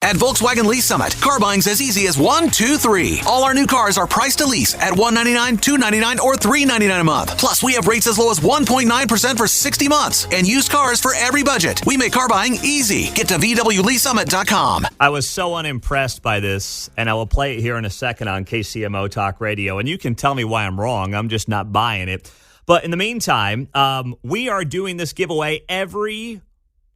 At Volkswagen Lease Summit, car buying's as easy as 1, 2, 3. All our new cars are priced to lease at $199, $299, or $399 a month. Plus, we have rates as low as 1.9% for 60 months and used cars for every budget. We make car buying easy. Get to VWLeaseSummit.com. I was so unimpressed by this, and I will play it here in a second on KCMO Talk Radio, and you can tell me why I'm wrong. I'm just not buying it. But in the meantime, we are doing this giveaway every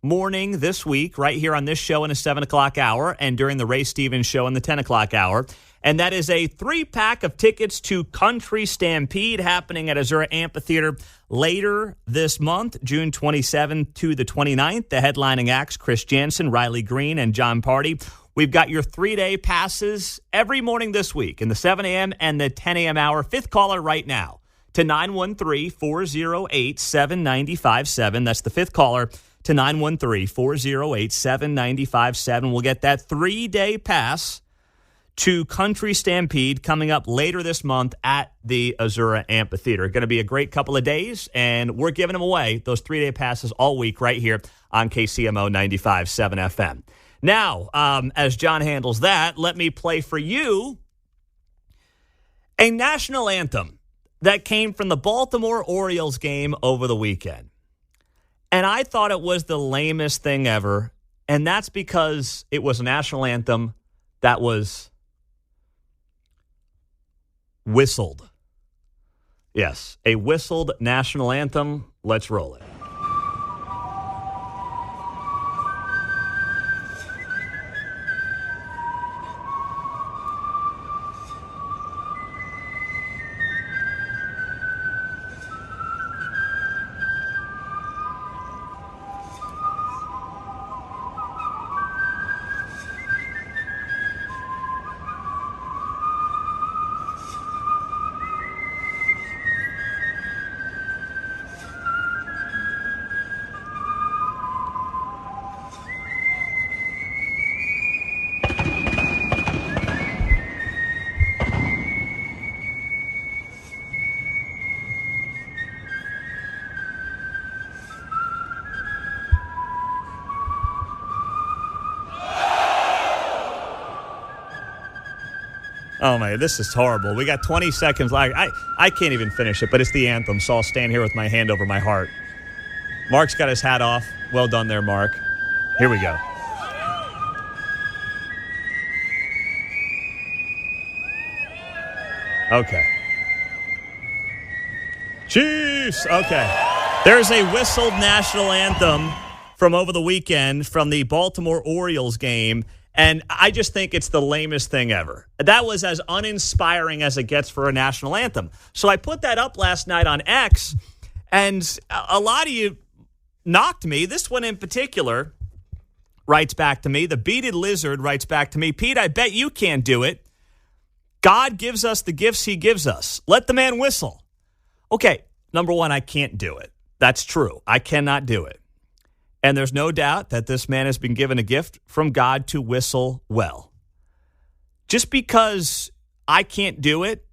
morning this week, right here on this show in the 7 o'clock hour and during the Ray Stevens show in the 10 o'clock hour. And that is a 3-pack of tickets to Country Stampede happening at Azura Amphitheater later this month, June 27th to the 29th. The headlining acts, Chris Jansen, Riley Green, and John Party. We've got your 3-day passes every morning this week in the 7 a.m. and the 10 a.m. hour. Fifth caller right now to 913-408-7957. That's the fifth caller to 913-408-7957. We'll get that 3-day pass to Country Stampede coming up later this month at the Azura Amphitheater. Going to be a great couple of days, and we're giving them away, those 3-day passes, all week right here on KCMO 95.7 FM. Now, as John handles that, let me play for you a national anthem that came from the Baltimore Orioles game over the weekend. And I thought it was the lamest thing ever, and that's because it was a national anthem that was whistled. Yes, a whistled national anthem. Let's roll it. Oh, man, this is horrible. We got 20 seconds. I can't even finish it, but it's the anthem, so I'll stand here with my hand over my heart. Mark's got his hat off. Well done there, Mark. Here we go. Okay. Chiefs! Okay. There's a whistled national anthem from over the weekend from the Baltimore Orioles game. And I just think it's the lamest thing ever. That was as uninspiring as it gets for a national anthem. So I put that up last night on X, and a lot of you knocked me. This one in particular writes back to me. The Beaded Lizard writes back to me, Pete, I bet you can't do it. God gives us the gifts he gives us. Let the man whistle. Okay, number one, I can't do it. That's true. I cannot do it. And there's no doubt that this man has been given a gift from God to whistle well. Just because I can't do it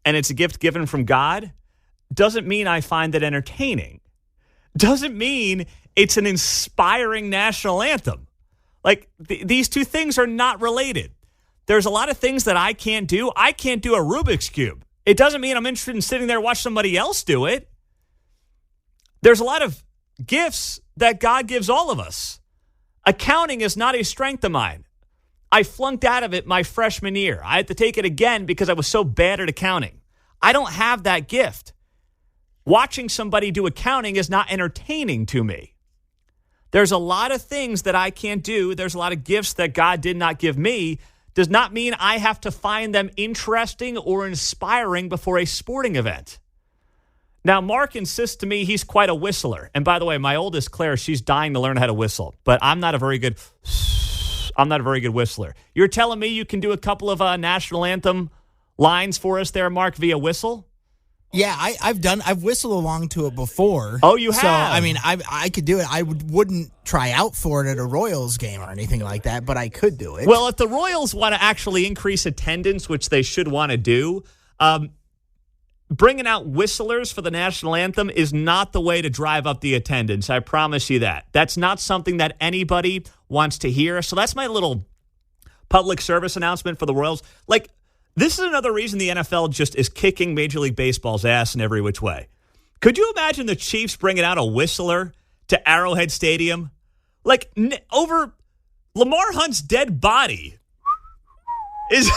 and it's a gift given from God doesn't mean I find it entertaining. Doesn't mean it's an inspiring national anthem. Like, these two things are not related. There's a lot of things that I can't do. I can't do a Rubik's Cube. It doesn't mean I'm interested in sitting there and watch somebody else do it. There's a lot of gifts that God gives all of us. Accounting is not a strength of mine. I flunked out of it my freshman year. I had to take it again because I was so bad at accounting. I don't have that gift. Watching somebody do accounting is not entertaining to me. There's a lot of things that I can't do. There's a lot of gifts that God did not give me. Does not mean I have to find them interesting or inspiring before a sporting event. Now, Mark insists to me he's quite a whistler. And by the way, my oldest, Claire, she's dying to learn how to whistle. But I'm not a very good whistler. You're telling me you can do a couple of national anthem lines for us there, Mark, via whistle? Yeah, I've whistled along to it before. Oh, you have? So, I mean, I could do it. I wouldn't try out for it at a Royals game or anything like that, but I could do it. Well, if the Royals want to actually increase attendance, which they should want to do, bringing out whistlers for the national anthem is not the way to drive up the attendance. I promise you that. That's not something that anybody wants to hear. So that's my little public service announcement for the Royals. Like, this is another reason the NFL just is kicking Major League Baseball's ass in every which way. Could you imagine the Chiefs bringing out a whistler to Arrowhead Stadium? Like, over Lamar Hunt's dead body is...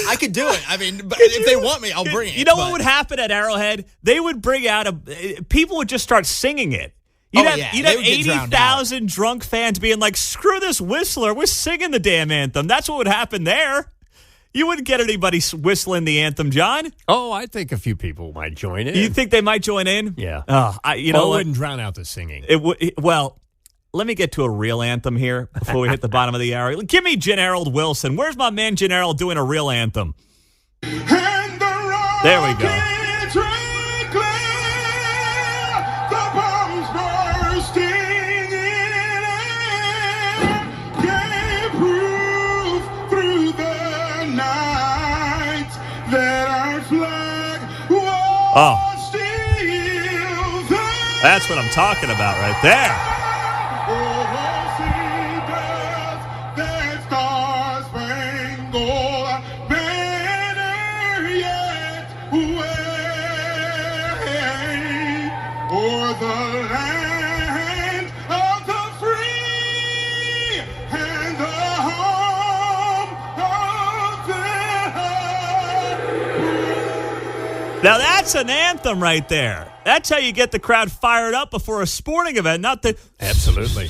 I could do it. I mean, if they want me, I'll bring it. You know what would happen at Arrowhead? They would bring out people would just start singing it. You'd have 80,000 drunk fans being like, screw this whistler. We're singing the damn anthem. That's what would happen there. You wouldn't get anybody whistling the anthem, John. Oh, I think a few people might join in. You think they might join in? Yeah. You know what? It wouldn't drown out the singing. Well, let me get to a real anthem here before we hit the bottom of the hour. Give me Harold Wilson. Where's my man Harold doing a real anthem? There we go. Oh, that's what I'm talking about right there. Now that's an anthem right there. That's how you get the crowd fired up before a sporting event, not the... Absolutely.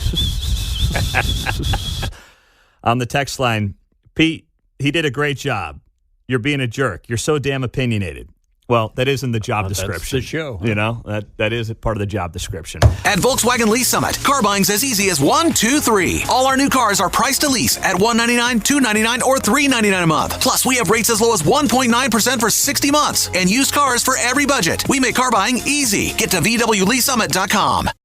On the text line, Pete, he did a great job. You're being a jerk. You're so damn opinionated. Well, that is in the job description. That's the show. You know, that is a part of the job description. At Volkswagen Lease Summit, car buying's as easy as 1, 2, 3. All our new cars are priced to lease at $199, $299, or $399 a month. Plus, we have rates as low as 1.9% for 60 months and used cars for every budget. We make car buying easy. Get to VWLeaseSummit.com.